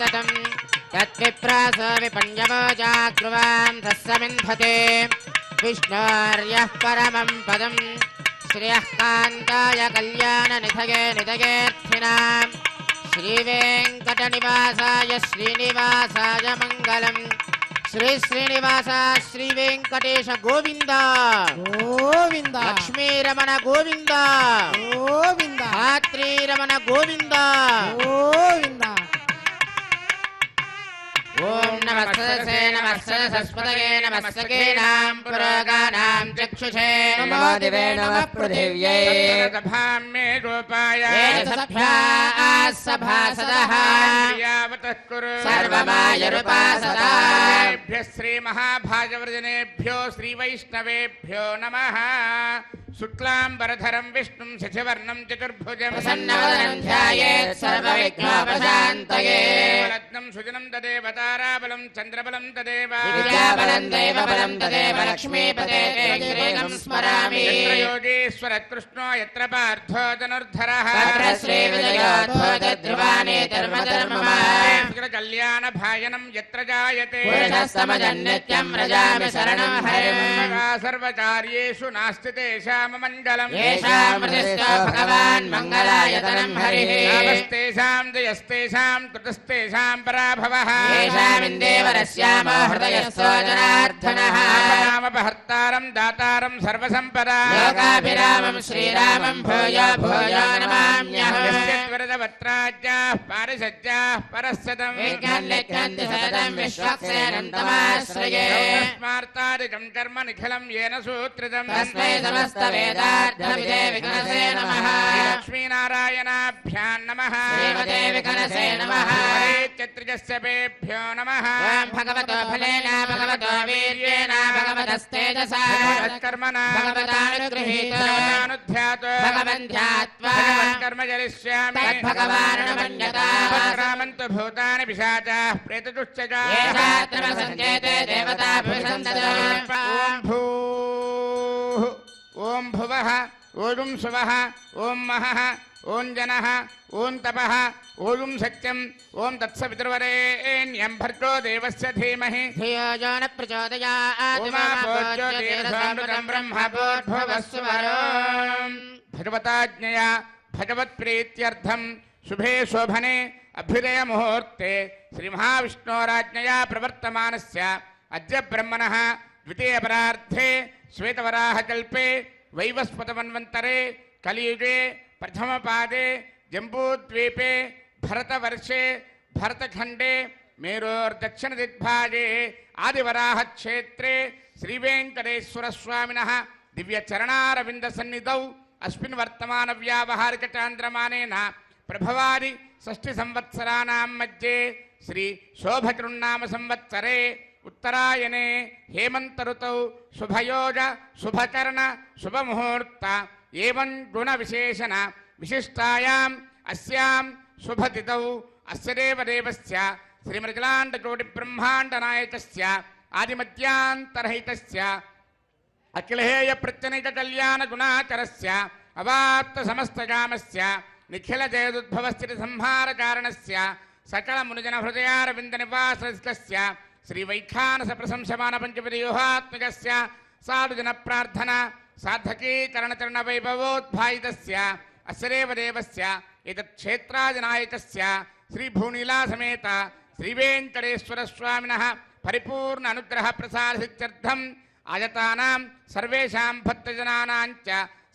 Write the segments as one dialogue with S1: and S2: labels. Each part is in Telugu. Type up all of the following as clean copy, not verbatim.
S1: ततं तद्विप्रास विपण्यवोजाग्रुवां तस्समिन्धते विष्णोर्यः परमं पदं श्रियः कान्ताय कल्याणनिधये निधयेऽर्थिनां श्रीवेङ्कटनिवासाय श्रीनिवासाय मङ्गलम् श्री श्रीनिवास श्री वेंकटेश गोविंद गोविंद लक्ष्मी रमण गोविंद गोविंद धात्री रमण गोविंद गोविंद ओम नमस्ते नमस्ते सरस्वतये नमस्ते नाम पुरोगानां चक्षुषे नमो दिवे नमः पृथिव्यै सभां मे गोपाय सभ्या सभासदः यावतः कुरु सर्वमायरूपासदाभ्यः श्री महाभागवतजनेभ्यो श्री वैष्णवेभ्यो नमः शुक्लांबरधरं विष्णुं शशिवर्णं चतुर्भुजं प्रसन्नवदनं ध्यायेत् सर्वविघ्नोपशान्तये रत्नं सुजनं तदेव ताराबलं चन्द्रबलं तदेव विद्याबलं दैवबलं तदेव लक्ष्मीपते ग्रेगं स्मरामि यत्र योगेश्वर कृष्णो यत्र पार्थो धनुर्धरः तत्र श्रीविजयोद्भूतध्रुवाने धर्मधर्ममाय कल्याणभाजनं यत्र जायते पुरुषस्तमजन्नित्यं व्रजामि शरणं हरिं सर्वकार्येषु नास्ति तेषां मङ्गलम् येषामृतिस्तो भगवान् मङ्गलायतनं हरिः नमस्तेषां जयस्तेषां कृतस्तेषां पराभवः येषामिन्देवरस्यामो हृदयस्थो जनार्दनः नामपहर्तारं दातारं सर्वसम्पदा लोकाभिरामं श्रीरामं भूयो भूयो नमाम्यहम् यस्यद्वरदवत्राज्ञाः पारिषज्याः परस्सदं विज्ञान्यज्ञन्ति सततं विश्वक्सेनं तमाश्रये स्मार्तादिकं कर्म निखिलं येन सूत्रितं तस्मै समस्तवेदार्थविदे विघ्नसे नमः लक्ष्मीनारायणाभ्यां नमः श्रीमते विघ्नसे नमः चत्रिजस्यपेभ्यो नमः भगवतो फलेन भगवतो वीर्येण भगवतस्तेजसा कर्मणा भगवतानुगृहीतोऽनुध्यातो भगवन् ध्यात्वा कर्म करिष्यामि तद्भगवान् रामन्तु भूतानि पिशाचाः प्रेतदुश्चजा येषात्र सञ्चेते देवताभ्यसन्दतो ॐ भूः ॐ भुवः ॐ सुवः ॐ महः ॐ जनः ॐ तपः ॐ सत्यम् ॐ तत्सवितुर्वरेण्यं भर्गो देवस्य धीमहि धियो यो न प्रचोदयात् उमाभूज्योतिरसामृतं ब्रह्मभूर्भुवस्सुवरो भगवताज्ञया भगवत्प्रीत्यर्थं शुभे शोभने अभ्युदय मुहूर्ते श्रीमहाविष्णोराज्ञया प्रवर्तमानस्य अद्य ब्रह्मणः द्वितीयपरार्धे श्वेतवराहकल्पे वैवस्वतमन्वन्तरे कलियुगे प्रथमपादे जम्बूद्वीपे भरतवर्षे भरतखण्डे मेरोर्दक्षिणदिग्भागे आदिवराहक्षेत्रे श्रीवेङ्कटेश्वरस्वामिनः दिव्यचरणारविन्दसन्निधौ अस्मिन् वर्तमानव्यावहारिकचान्द्रमानेन प्रभवादि षष्ठिसंवत्सराणां मध्ये श्री शोभकृन्नाम संवत्सरे उत्तरायणे हेमंत ऋतौ शुभयोग शुभकर्ण शुभमुहूर्त एवं गुण विशेषण विशिष्टायां अस्यां शुभतिथौ अस्य देवदेवस्य श्रीमृगलाण्डकोटि ब्रह्माण्डनायकस्य आदिमध्यान्तरहितस्य अखिलहेय प्रत्यनिक कल्याण गुणाचरस्य अवाप्त समस्तकामस्य निखिल जयदुद्भवस्थिति संहार कारणस्य सकल मुनिजन हृदयारविंद निवासस्य श्री वैखानस प्रशंसमान पंचपदव्यूहात्मकस्य साधुजन प्रार्थना साधकीकरण चरण वैभवोद्भायितस्य अस्य देवदेवस्य एतत् क्षेत्रादिनायकस्य श्री भूनीला समेत श्री वेंकटेश्वर स्वामिनः परिपूर्ण अनुग्रह प्रसाद सिद्ध्यर्थम आयतानां सर्वेषां भक्तजनानां च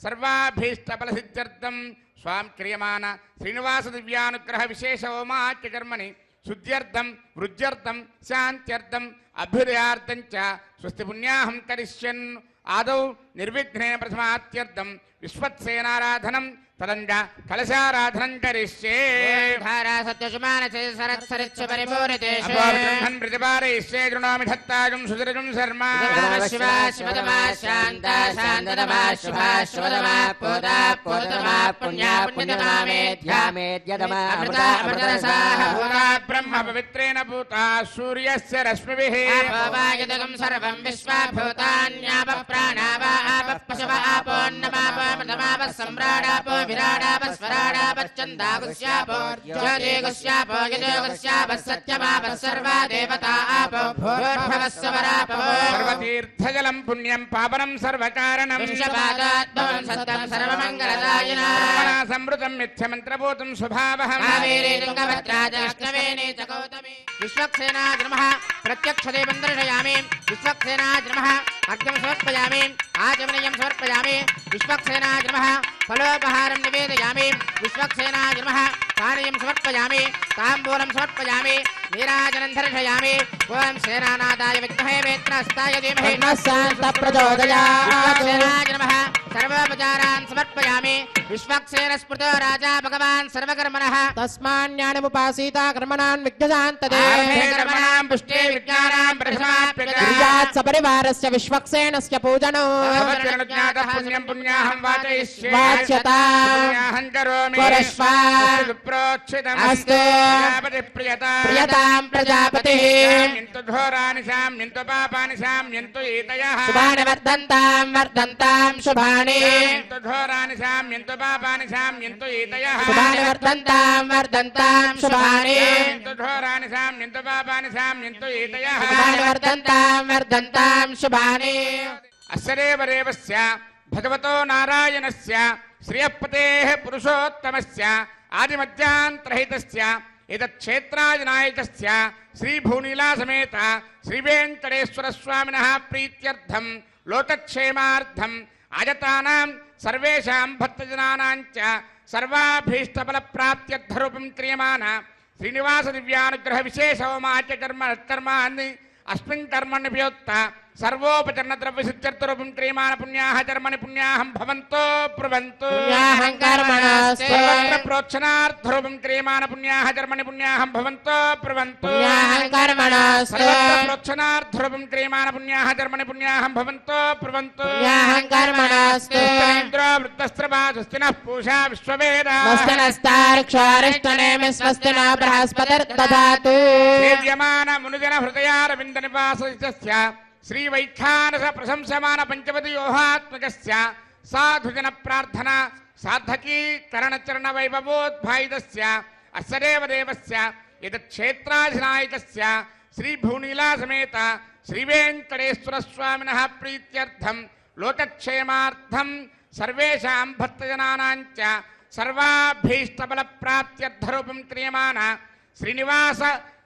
S1: सर्वाभीष्टफल सिद्ध्यर्थम स्वाम क्रियमाण श्रीनिवास दिव्यानुग्रह विशेष होमाख्य कर्मणि शुद्ध्यर्थम वृद्ध्यर्थम शांत्यर्थम अभ्युदयार्थं च स्वस्ति पुण्याहं करिष्यन् आदौ निर्विघ्नेन प्रथमात्यर्थम विश्वत्सेनाराधनं तदंग कलशाराधनं करिष्ये धारा सत्यशुमानसे सरत्सरिच्छ परिपूरितेषु अपोर्ब्रह्मन् प्रतिपादयिष्ये गृणोमि धत्ताजं सुदृजं शर्मा शिवा शिवतमा शान्ता शान्ततमा शुभा शुभतमा पोता पोततमा पुण्या पुण्यतमा मेध्या मेध्यतमा अमृता अमृतरसाः भूता ब्रह्म पवित्रेण भूता सूर्यस्य रश्मिभिः
S2: आपोवायुधकं सर्वं विश्वभूतान्यापः प्राणावा आपः पशव आपोन्नमापो मृतमापः सम्राडापो विराडापः स्वराडापश्चन्दागुस्यापो ज्योतिगुस्यापो यजोगुस्यापः सत्यमापः सर्वा देवता आपो भूर्भुवः स्वरापो
S1: सर्वतीर्थजलं पुण्यं पावनं सर्वकारणं
S2: विश्वपादात्मं सत्यं सर्वमङ्गलदायिनः
S1: ब्रह्मणा संवृतं मिथ्यमन्त्रभूतं स्वभावहं
S2: कावेरी तुङ्गभद्राजलक्ष्मी च गौतमी विश्वक्सेनाय नमः प्रत्यक्षदेवं दर्शयामि विश्वक्सेनाय नमः अर्घ्यं समर्पयामि आचमनीयं समर्पयामि विश्वक्सेनाय नमः फलोपहारं निवेदयामि विश्वक्सेनाय नमः पानीयं समर्पयामि ताम्बूलं समर्पयामि नीराजनं दर्शयामि ओं सेनानादाय विद्महे वेत्रहस्ताय धीमहि
S3: प्रचोदयात्
S2: विश्वक्सेनाय नमः सर्वोपचारान् समर्पयामि विश्वक्सेन स्मृतो राजा भगवान् सर्वकर्मणः
S3: तस्मान्यानमुपासीता कर्मणान् विघ्नशान्तते
S1: कर्मणां पुष्टे विज्ञानां प्रथमाप्यता
S3: क्रियात् सपरिवारस्य विश्वक्सेनस्य पूजनो
S1: भवत्यनुज्ञातः पुण्यं पुण्याहं वाचयिष्ये
S3: वाच्यता
S1: पुण्याहं करोमि
S3: परश्वा
S1: विप्रोक्षितम्
S3: अस्तु
S1: प्रियता
S3: प्रियतां प्रजापतिः
S1: शाम्यन्तु घोराणि शाम्यन्तु पापानि शाम्यन्तु एतयः
S3: शुभानि वर्धन्तां शुभानि
S1: शाम्यन्तु घोराणि शाम्यन्तु पापानि शाम्यन्तु एतयः
S3: शुभानि वर्धन्तां शुभानि
S1: शाम्यन्तु घोराणि शाम्यन्तु पापानि शाम्यन्तु एतयः
S3: शुभानि वर्धन्तां शुभानि
S1: अस्य देवदेवस्य भगवतो नारायणस्य श्रियःपतेः पुरुषोत्तमस्य आदिमध्यान्तरहितस्य एतच्छेत्राजनायकस्य श्रीभूनीलासमेत श्रीवेङ्कटेश्वरस्वामिनः प्रीत्यर्थं लोकक्षेमार्थम् आयतानां सर्वेषां भक्तजनानां च सर्वाभीष्टफलप्राप्त्यर्थरूपं क्रियमाण श्रीनिवासदिव्यानुग्रहविशेषहोमाच्यकर्माणि अस्मिन् कर्मण्यपयोक्त सर्वोपचरणद्रव्यसिद्ध्यर्थरूपं क्रियमाण पुण्याः कर्मणि पुण्याहं भवन्तो ब्रुवन्तु
S3: पुण्याहं कर्मणस्तु
S1: सर्वत्र प्रोक्षणार्थरूपं क्रियमाण पुण्याः कर्मणि पुण्याहं भवन्तो ब्रुवन्तु
S3: पुण्याहं कर्मणस्तु
S1: सर्वत्र प्रोक्षणार्थरूपं क्रियमाण पुण्याः कर्मणि पुण्याहं भवन्तो ब्रुवन्तु
S3: पुण्याहं कर्मणस्तु
S1: इन्द्रो वृत्तस्त्रवा स्वस्तिनः पूषा विश्ववेदा
S3: स्वस्तिनस्तार्क्ष्वारिष्टनेमि स्वस्ति न बृहस्पतिर्दधातु
S1: सेव्यमान मुनिजन हृदयारविन्द निवासस्य श्रीवैखानस प्रशंसमान पंचवदयोहात्मकस्य साधुजन प्रार्थना साधकी करणचरण वैभवोद्भायितस्य अस्य देवदेवस्य एतच्छेत्राधिनायकस्य श्रीभूनीलासमेत श्रीवेङ्कटेश्वरस्वामिनः प्रीत्यर्थं लोकक्षेमार्थं सर्वेषां भक्तजनानां च सर्वाभीष्टफलप्राप्त्यर्थरूपं क्रियमाण श्रीनिवास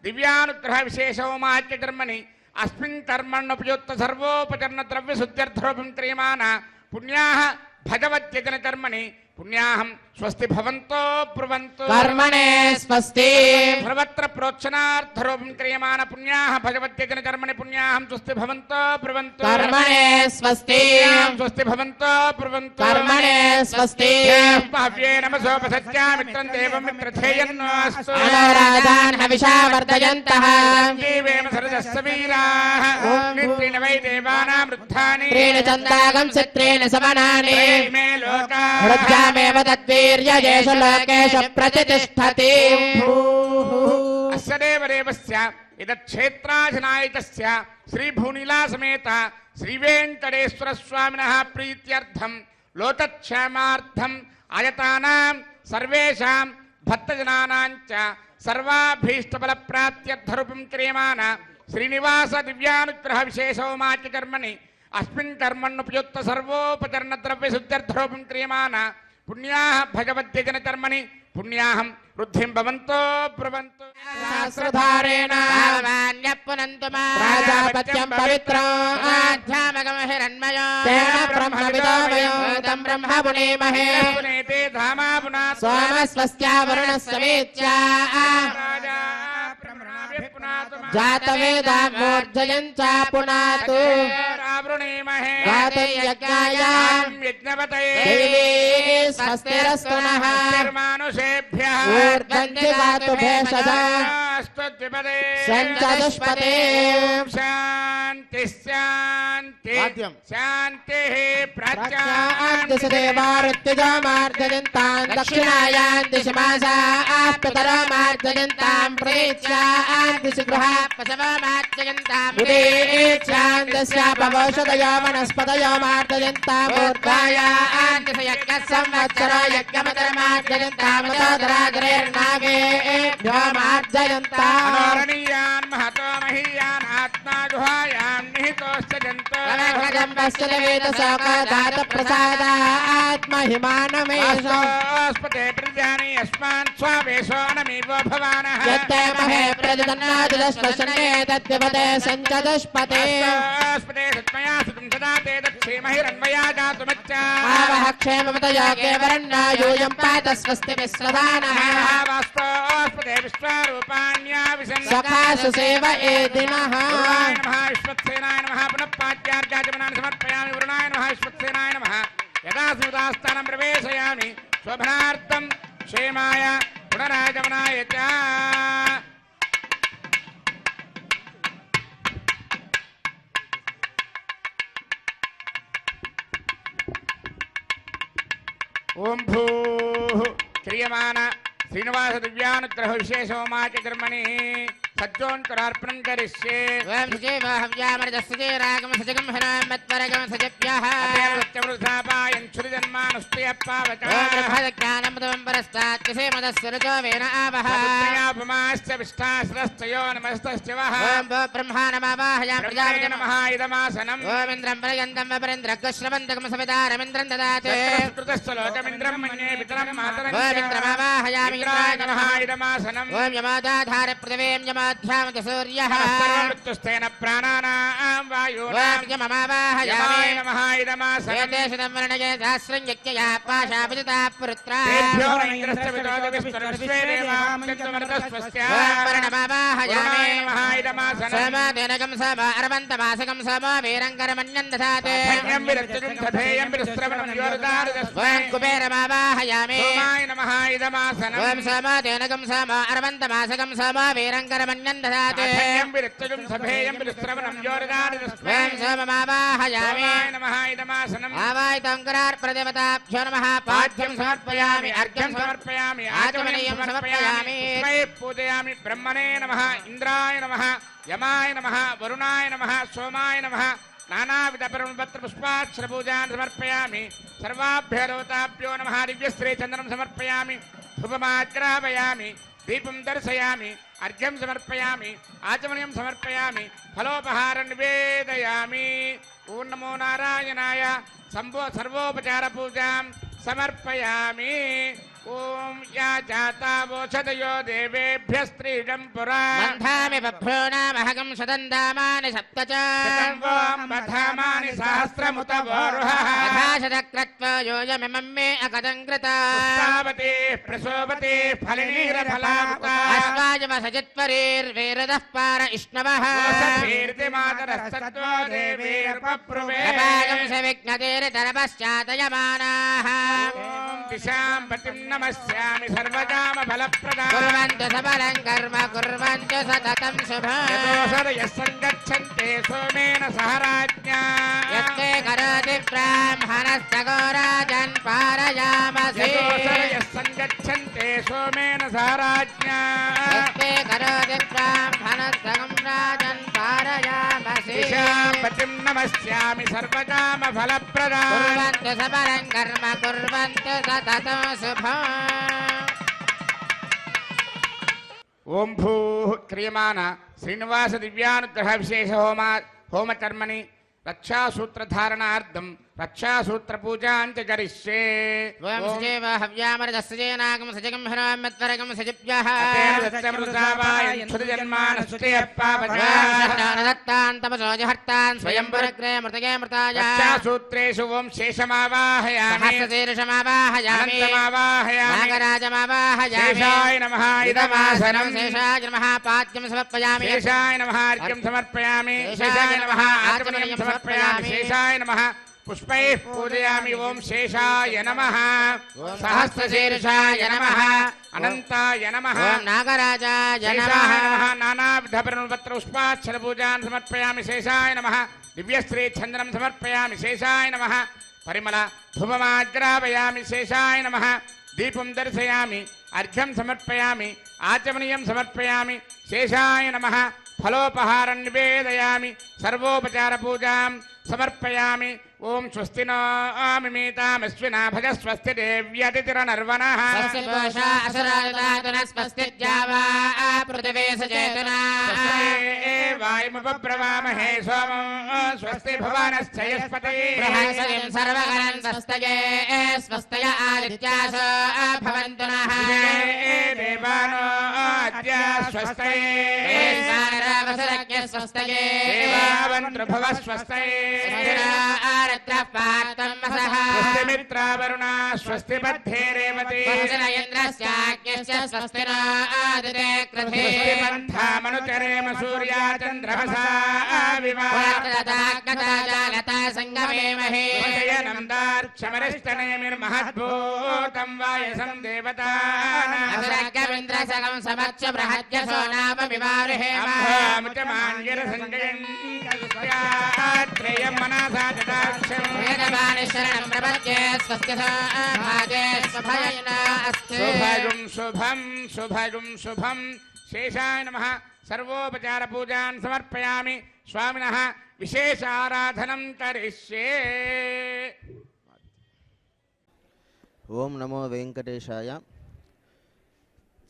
S1: दिव्यानुग्रहविशेषहोमाच्यकर्मणि अस्मिन् कर्मण्युपयुक्त सर्वोपचरणद्रव्यशुद्ध्यर्थरूपं क्रियमाण पुण्याः भगवद्यजनकर्मणि पुण्याहं स्वस्ति भवन्तो ब्रुवन्तु
S3: कर्मणे स्वस्ति
S1: सर्वत्र प्रोक्षणार्थरूपं क्रियमाण पुण्याः भगवद्यजनकर्मणि पुण्याहं स्वस्ति भवन्तो ब्रुवन्तु
S3: कर्मणे स्वस्ति
S1: स्वस्ति भवन्तो ब्रुवन्तु
S3: कर्मणे स्वस्ति
S1: भाव्ये नमसोपसत्या मित्रं देवं मित्रथेयन्नोऽस्तु
S3: मनोराधान् हविषा वर्धयन्तः
S1: जीवेम सरदस्य वीराः नित्रेण वै देवानां वृद्धानि
S3: त्रीणि चन्दागं चित्रेण समनानि
S1: मे लोकाः
S3: हृद्यामेव तद्वीर्यजेषु लोकेषु प्रतिष्ठति
S1: अस्य देवदेवस्य एतच्छेत्राधिनायकस्य श्रीभूनीलासमेत श्रीवेङ्कटेश्वरस्वामिनः प्रीत्यर्थं लोकक्षेमार्थम् आयतानां सर्वेषां भक्तजनानां च सर्वाभीष्टफलप्राप्त्यर्थरूपं क्रियमाण श्रीनिवास दिव्यानुग्रहविशेषहोमाच्यकर्मणि अस्मिन् कर्मण्युपयुक्त सर्वोपचरणद्रव्यशुद्ध्यर्थरूपं क्रियमाण पुण्याः भगवद्यजनकर्मणि पुण्याहं वृद्धिं भवन्तो ब्रुवन्तु
S3: सहस्रधारेण
S2: भगवान्यः
S3: प्राजापत्यं पवित्रं
S2: आध्यात्मकं हिरण्मयो
S3: तेन ब्रह्मविदो वयं तं ब्रह्म पुनेमहे
S1: पुनेते धामा पुनः
S3: सोमस्वस्त्या वरुणस्समेत्या
S1: राजा ब्रह्मणाभिः पुनातु
S3: जातवेदा मूर्धयं च पुनातु
S1: रावृणीमहे
S3: गातयज्ञाय
S1: यज्ञपतये
S3: देवी स्वस्तिरस्तु नः
S1: निर्मानुषेभ्यः
S3: ऊर्ध्वं दिवातु भेषज
S1: स्तुतिपदे
S3: सञ्चतुष्पदे
S1: शान्ति शान्ति
S3: वाद्यं।
S1: शान्तिः
S3: प्रत्यादेवारुत्यजामार्जयन्तां दक्षिणायां दिशमासाप्ततरमार्जयन्तां प्रतीच्यां दिशगृहा
S2: पशवमार्जयन्तां
S3: उदीच्यां दस्यापवौषधयो वनस्पतयो मार्जयन्तां ऊर्ध्वायां संवत्सरो यज्ञमतरमार्जयन्तां मार्जयन्ताम्
S1: अनोरणीयान् महतो महीयान् आत्मा गुहायां निहितोऽस्य जन्तो
S3: आत्महिमानमेस्पते
S1: प्रजानि यस्मान् स्वावेशो नमीवो भवानः
S3: महे प्रजदन्नादिदस्पशने तद्विपदे सञ्चदुष्पते
S1: स्पते सत्मया सुतं सदा ते दक्षेमहिरन्वया जातुमच्चा
S3: क्षेमतया केवरण्णायूयं पात स्वस्ति विश्वदानः
S1: वास्तोस्पते विश्वारूपाण्या विशन्
S3: सखासु सेव एदिनः
S1: नमः विश्वक्सेनाय नमः पुनः पाद्यार्घ्याचमनानि समर्पयामि वरुणाय नमः विश्वक्सेनाय नमः यदा सुदास्थानं प्रवेशयामि शोभनार्थं क्षेमाय पुनरागमनाय च ओम भूः क्रियमाण श्रीनिवास दिव्यानुग्रह विशेष होमाच कर्मणि सज्जोन्तरार्पणं करिष्ये
S2: वयं सुजेव हव्यामृतस्सुजेरागम सजगं हरामत्वरगम सजप्यः
S1: सत्यवृथापायन् क्षुरिजन्मानुष्टयप्पावचः
S2: ब्रह्मज्ञानमृतं परस्तात् मदस्सुरजो वेन आवः
S1: पुण्यापमाश्च विष्ठाश्रस्तयो नमस्तश्च वः
S2: ओम ब्रह्मा नमावाहयामि
S1: प्रजापते नमः इदमासनम्
S2: ओम इंद्रं पर्यन्तं वपरेन्द्रग्श्रवन्तकं सवितारमिन्द्रं ददाते
S1: कृतश्च लोकमिन्द्रं मन्ये पितरं मातरं
S2: ओम इंद्रमावाहयामि
S1: इन्द्राय नमः इदमासनम्
S2: ओम यमादाधार पृथिवीं यमाध्यामत सूर्यः
S1: सर्वमृत्युस्तेन प्राणानां वायुनां
S2: ओम यममावाहयामि
S1: नमः इदमासनम्
S2: एतेषु वर्णये सहस्रं यज्ञया पाशापिता पुत्रा
S1: तेभ्यो न इन्द्रस्य विदोदविस्तरविश्वे देवामृतमृतस्वस्य
S2: ओम वर्णमावाहयामि
S1: नमः इदमासनम्
S2: समादेनकं समा अरवन्तमासकं समा वीरङ्करमण्यं दधाते
S1: धन्यं विरक्तजं सधेयं विरस्त्रवणं योरदारदस्मै
S2: ओम कुबेरमावाहयामि
S1: सोमाय नमः इदमासनम्
S2: ओम समादेनकं समा अरवन्तमासकं समा वीरङ्करमण्यं दधाते
S1: धन्यं विरक्तजं सधेयं विरस्त्रवणं योरदारदस्मै
S2: ओम सोममावाहयामि
S1: सोमाय नमः इदमासनम्
S2: आवाहितङ्करार्प्रदेवताभ्यो नमः पाद्यं समर्पयामि अर्घ्यं
S1: समर्पयामि
S2: आचमनीयं समर्पयामि
S1: तस्मै पूजयामि ब्रह्मणे नमः इंद्राय नमः यमाय नमः वरुणाय नमः सोमाय नमः नानाविधपरमपत्रपुष्पाक्षरपूजान् समर्पयामि सर्वाभ्यो देवताभ्यो नमः दिव्यश्रीचन्दनं समर्पयामि धूपमाग्रापयामि दीपं दर्शयामि अर्घ्यं समर्पयामि आचमनीयं समर्पयामि फलोपहारं निवेदयामि ओं नमो नारायणाय सर्वोपचारपूजां समर्पयामि ओं या जातावोषधयो देवेभ्यस्त्रीडं पुरा
S2: मन्धामि बभ्रूणामहगं सदन्दामानि सप्त च
S1: बधामानि सहस्रमुत वोरुहः
S2: यथाशतक्रत्वा योजमिमं मे अकदङ्कृता
S1: पुष्पावती प्रसोपती फलिनीरफलामुता
S2: अस्माजमसजित्वरीर्वेरदः पार इष्णवः
S1: कीर्तिमातरस्तत्त्वो देवीर्पप्रुवे
S2: अपागं सविघ्नतेरितरपश्चातयमानाः
S1: दिशां पतिं नमस्यामि सर्वकामफलप्रदां
S2: कुर्वन्तु सबलं कर्म कुर्वन्तु सततं शुभम्
S1: यतोऽसरयः सङ्गच्छन्ते सोमेन सह राज्ञा
S2: यत्ते करोति ब्राह्मणस्तगोराजन् पारयामसि
S1: यतोऽसरयः सङ्गच्छन्ते सोमेन सह राज्ञा
S2: यत्ते करोति ब्राह्मणस्तगं राजन् पारयामसि
S1: दिशां पतिं नमस्यामि सर्वकामफलप्रदां
S2: कुर्वन्तु सबलं कर्म कुर्वन्तु सततं शुभम्
S1: ओं भूः क्रियमाण श्रीनिवास दिव्यानुग्रह विशेष होमकर्मणि रक्षासूत्रधारणार्थं रक्षासूत्रपूजां च करिष्ये
S2: वयं सजेव हव्यामृतस्सजेनागं सजगं हरामत्वरगं सजिभ्यः दत्तान् तपसोजहर्तान् स्वयं पुरग्रे मृतगे मृताय
S1: रक्षासूत्रेषु ओं शेषमावाहयामि
S2: सहस्रशीर्षमावाहयामि नागराजमावाहयामि
S1: शेषाय नमः इदमासनं
S2: शेषाय नमः पाद्यं समर्पयामि
S1: शेषाय नमः अर्घ्यं समर्पयामि शेषाय नमः आचमनीयं समर्पयामि शेषाय नमः पुष्पैः पूजयामि ओम शेषाय नमः सहस्रशीर्षाय नमः अनंताय नमः
S2: ओम नागराजाय
S1: शेषाय
S2: नमः
S1: नमः नानाविधपरिणुपत्र पुष्पाक्षर पूजान् समर्पयामि शेषाय नमः दिव्यश्री चंदनं समर्पयामि शेषाय नमः परिमल धूपमाग्रापयामि शेषाय नमः दीपं दर्शयामि अर्घ्यं समर्पयामि आचमनीयं समर्पयामि शेषाय नमः फलोपहारं निवेदयामि सर्वोपचार पूजां समर्पयामि ओम स्वस्ति नो मिमीतामश्विना भज स्वस्ति देव्यतिथिरनर्वणः
S2: स्वस्ति पूषा असुरादुना स्वस्ति द्यावा पृथिवी सचेतना
S1: वायुमुपब्रवामहे सोमं स्वस्ति भुवनश्चयस्पतये
S2: बृहस्पतिं सर्वगणं स्वस्तये स्वस्तय आदित्यासो भवन्तु नः
S1: देवानो अद्य स्वस्तये
S2: देवावसरज्ञ स्वस्तये
S1: देवावन्त्रभुवः स्वस्तये
S2: आरत्रः पार्थं वसः
S1: स्वस्ति मित्रावरुणा स्वस्ति मध्ये रेवती
S2: स्वस्ति न इन्द्रस्याज्ञस्य स्वस्ति न आदिते कृते
S1: स्वस्ति मन्थामनुचरेम सूर्या चन्द्रमसा
S2: जालता सङ्गमेमहे
S1: विवाहनन्दार्क्षमरिष्टनेमिर्महद्भूतं वायसं देवतानाम्
S2: असरज्ञमिन्द्रसगं समच्च बृहद्यसो नाम विवारहेम
S1: मुचमान्यरसञ्जयन् मनसा जटाक्षम्
S2: वेदवाणी शरणं प्रपद्ये स्वस्य भागे स्वभयेन अस्ति
S1: शुभगुं शुभं शुभगुं शुभं शेषाय नमः सर्वोपचार पूजान् समर्पयामि स्वामिनः विशेष आराधनं करिष्ये
S3: ఓం నమో వెంకటేశాయ.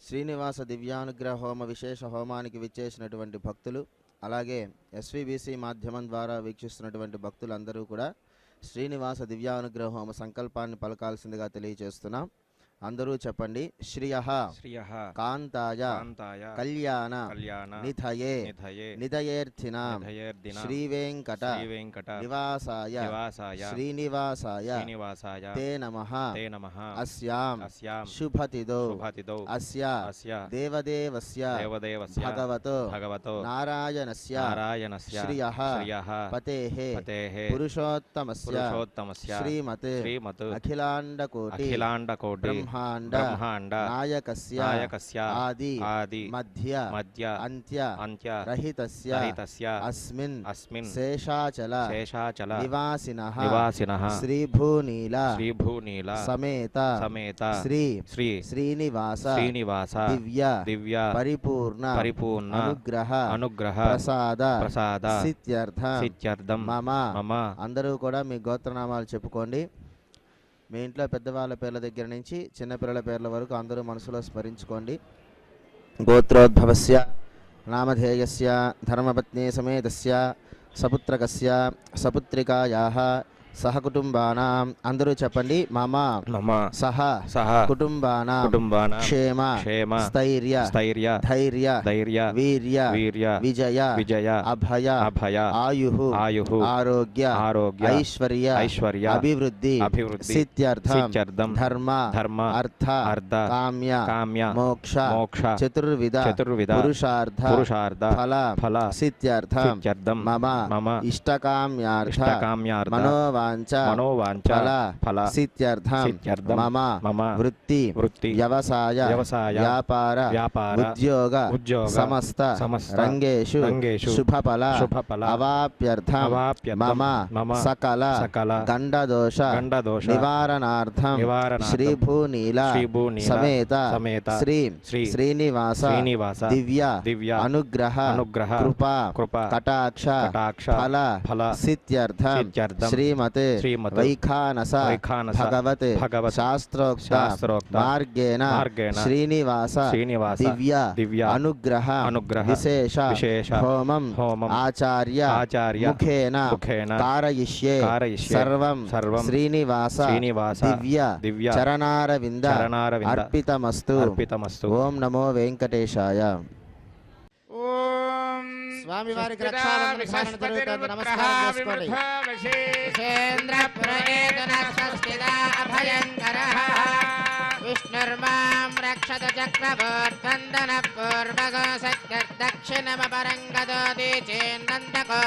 S3: శ్రీనివాస దివ్యానుగ్రహ హోమ విశేష హోమానికి విచ్చేసినటువంటి భక్తులు, అలాగే ఎస్విబిసి మాధ్యమం ద్వారా వీక్షిస్తున్నటువంటి భక్తులందరూ కూడా శ్రీనివాస దివ్యానుగ్రహ హోమ సంకల్పాన్ని పలకాల్సిందిగా తెలియజేస్తున్నాం. అందరూ చెప్పండి. శ్రియః కాంతాయ కళ్యాణ నిధయే నిధయేర్థినాం శ్రీవేంకట నివాసాయ శ్రీనివాసాయ తే నమః అస్యాం శుభతిదో అస్య దేవదేవస్య భగవతో నారాయణస్య శ్రియః పతేః పురుషోత్తమస్య శ్రీమతే అఖిలాండకోటి బ్రహ్మాండ నాయకస్య ఆది మధ్య అంత్య రహితస్య అస్మిన్ శేషాచల నివాసినః శ్రీభూనీల సమేత శ్రీనివాస దివ్య పరిపూర్ణ అనుగ్రహ ప్రసాద సిద్ధ్యర్థం మమ. అందరూ కూడా మీ గోత్రనామాలు చెప్పుకోండి. మీ ఇంట్లో పెద్దవాళ్ళ పేర్ల దగ్గర నుంచి చిన్నపిల్లల పేర్ల వరకు అందరూ మనసులో స్మరించుకోండి. గోత్రోద్భవస్య నామధేయస్య ధర్మపత్ని సమేతస్య సపుత్రకస్య సపుత్రికాయాః సహకుటుంబానాం. అందరూ చెప్పండి. మమ సహ కుటుంబానాం క్షేమ స్థైర్య ధైర్య వీర్య విజయ అభయ ఆయుః ఆరోగ్య ఐశ్వర్య అభివృద్ధి సిద్ధ్యర్థం ధర్మ అర్థ కామ్య మోక్ష చతుర్విధ పురుషార్థ ఫల సిద్ధ్యర్థం మమ ఇష్టకామ్యార్థ మనోవాంఛ ఫల సిద్ధ్యర్థం మమ వృత్తి వ్యవసాయ వ్యాపార ఉద్యోగ సమస్త రంగేషు శుభఫల అవాప్యర్థం మమ సకల గండదోష నివారణార్థం శ్రీభూనీల సమేత శ్రీనివాస దివ్య అనుగ్రహ కృపా కటాక్ష ఫల సిద్ధ్యర్థం శ్రీమతే వైఖానస భగవతే శాస్త్రోక్త మార్గేణ శ్రీనివాస దివ్య అనుగ్రహ విశేష హోమం ఆచార్య ముఖేన కారయిష్యే సర్వం శ్రీనివాస దివ్య చరణారవింద అర్పితమస్తు. ఓం నమో వెంకటేశాయ. స్వామివారికి రక్షాబంధన జరుగుతుంది. నమస్కారం చేసుకోండి.
S2: విష్ణుర్మాం రక్షత చక్రవర్తందన పూర్వగో సత్యర్దక్షిణమపరంగదో దీచేన్నందకో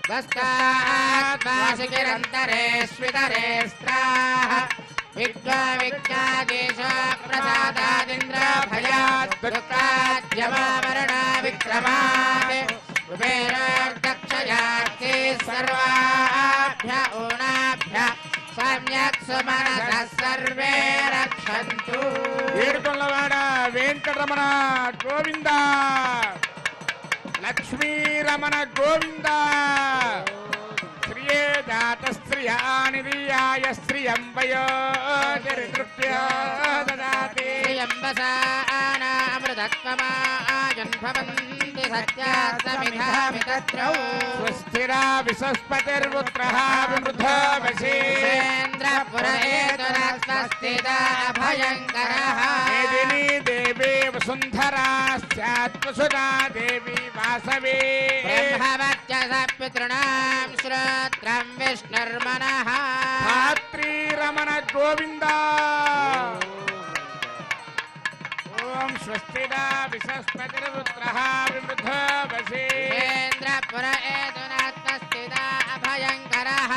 S2: वस्तात्माशिखिरन्तरे स्वितरे स्त्राः विद्वादेश प्रसादादिन्द्र भयात् दुःखाद्यमामरणा विक्रमात् कुबेरार्दक्षयार्थे सर्वाभ्य ऊनाभ्य सम्यक् सुमनसः सर्वे रक्षन्तु
S1: ఏడుకొండలవాడ వెంకటరమణ గోవింద లక్ష్మీరమణ గోవింద శ్రియే జాత శ్రియానిధియాయ శ్రియంబయో దరిద్రప్యో దదాతి
S2: శ్రియంబసానామృతత్వమాజన్భవంతి సత్యాస్తమిధామితత్రౌ
S1: స్వస్తిరా విశస్పతిర్పుత్రః విమృధో వశేంద్ర
S2: పురేతురస్వస్తిదా అభయంకరః
S1: మేదినీ దేవీ వసుంధరా స్యాత్వసుదా దేవి వాసవే
S2: బ్రహ్మవచ్చస పితॄణాం శ్రోత్రం విష్ణుర్మనః
S1: ధాత్రీరమణ గోవింద ఓం స్వస్తిదా విశస్పతిర్పుత్రః విమృధో వశేంద్ర
S2: పురేతురస్వస్తిదా అభయంకరః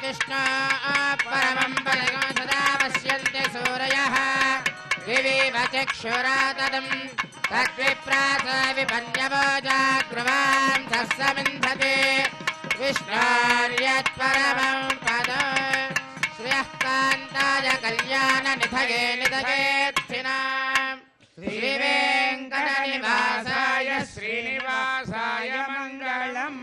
S2: कृष्ण परमं पदगं सदा पश्यन्ति सूरयः विविव चक्षुरातदं तद्विप्रास विपन्यवो जाग्रवां सस्समिन्धते विष्णोर्यत्परमं पदं श्रियः कान्ताय कल्याणनिधये निधयेत्थिनां श्रीवेङ्कटनिवासाय
S1: శ్రీనివాసాయ మంగళం.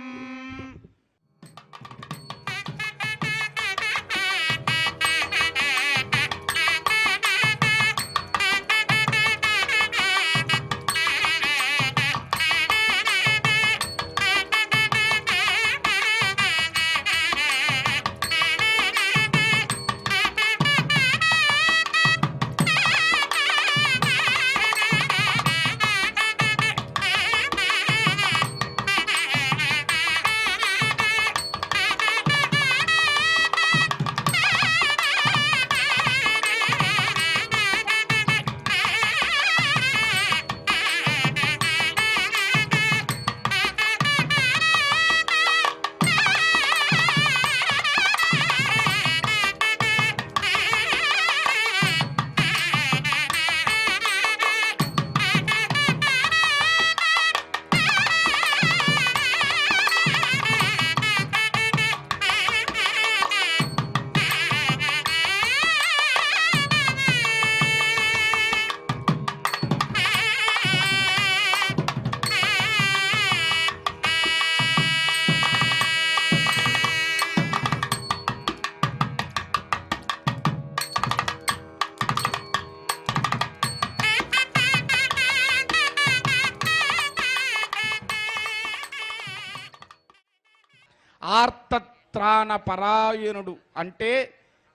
S1: ఆర్తత్రాణ పరాయణుడు అంటే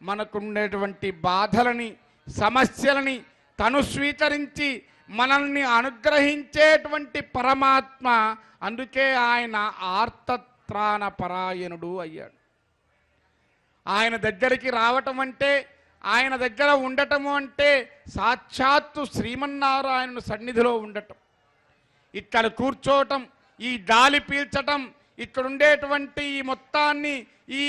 S1: మనకుండేటువంటి బాధలని సమస్యలని తను స్వీకరించి మనల్ని అనుగ్రహించేటువంటి పరమాత్మ. అందుకే ఆయన ఆర్తత్రాణ పరాయణుడు అయ్యాడు. ఆయన దగ్గరికి రావటం అంటే, ఆయన దగ్గర ఉండటము అంటే సాక్షాత్తు శ్రీమన్నారాయణుని సన్నిధిలో ఉండటం, ఇక్కడ కూర్చోవటం, ఈ గాలి పీల్చటం, ఇక్కడ ఉండేటువంటి ఈ మొత్తాన్ని, ఈ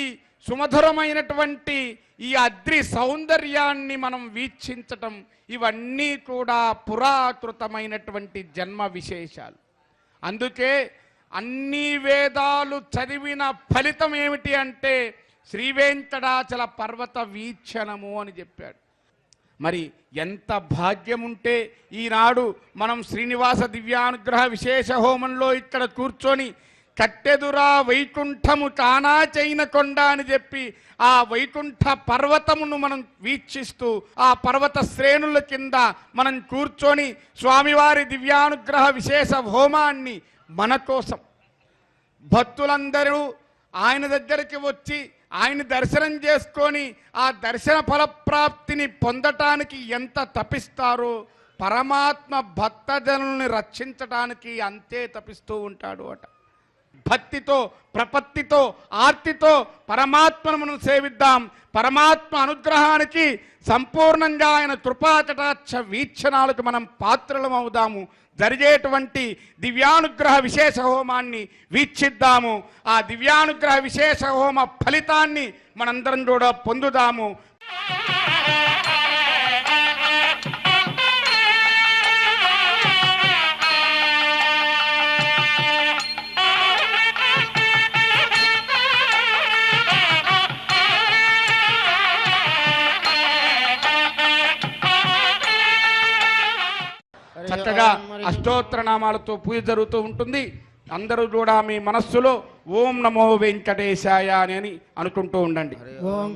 S1: సుమధురమైనటువంటి ఈ అద్రి సౌందర్యాన్ని మనం వీక్షించటం, ఇవన్నీ కూడా పురాకృతమైనటువంటి జన్మ విశేషాలు. అందుకే అన్ని వేదాలు చదివిన ఫలితం ఏమిటి అంటే శ్రీవేంకటాచల పర్వత వీక్షణము అని చెప్పాడు. మరి ఎంత భాగ్యం ఉంటే ఈనాడు మనం శ్రీనివాస దివ్యానుగ్రహ విశేష హోమంలో ఇక్కడ కూర్చొని కట్టెదురా వైకుంఠము కానా చైన కొండ అని చెప్పి ఆ వైకుంఠ పర్వతమును మనం వీక్షిస్తూ ఆ పర్వత శ్రేణుల కింద మనం కూర్చొని స్వామివారి దివ్యానుగ్రహ విశేష హోమాన్ని మన కోసం భక్తులందరూ ఆయన దగ్గరికి వచ్చి ఆయన దర్శనం చేసుకొని ఆ దర్శన ఫలప్రాప్తిని పొందటానికి ఎంత తపిస్తారో
S4: పరమాత్మ భక్తజనుల్ని రక్షించడానికి అంతే తపిస్తూ ఉంటాడు అట. భక్తితో, ప్రపత్తితో, ఆర్తితో పరమాత్మను మనం సేవిద్దాం. పరమాత్మ అనుగ్రహానికి సంపూర్ణంగా ఆయన కృపాకటాక్ష వీక్షణాలకు మనం పాత్రలం అవుదాము. జరిగేటువంటి దివ్యానుగ్రహ విశేష హోమాన్ని వీక్షిద్దాము. ఆ దివ్యానుగ్రహ విశేష హోమ ఫలితాన్ని మనందరం కూడా పొందుదాము. చక్కగా అష్టోత్తర నామాలతో పూజ జరుగుతూ ఉంటుంది. అందరూ కూడా మీ మనస్సులో ఓం నమో వెంకటేశాయ అని అనుకుంటూ ఉండండి.
S3: ఓం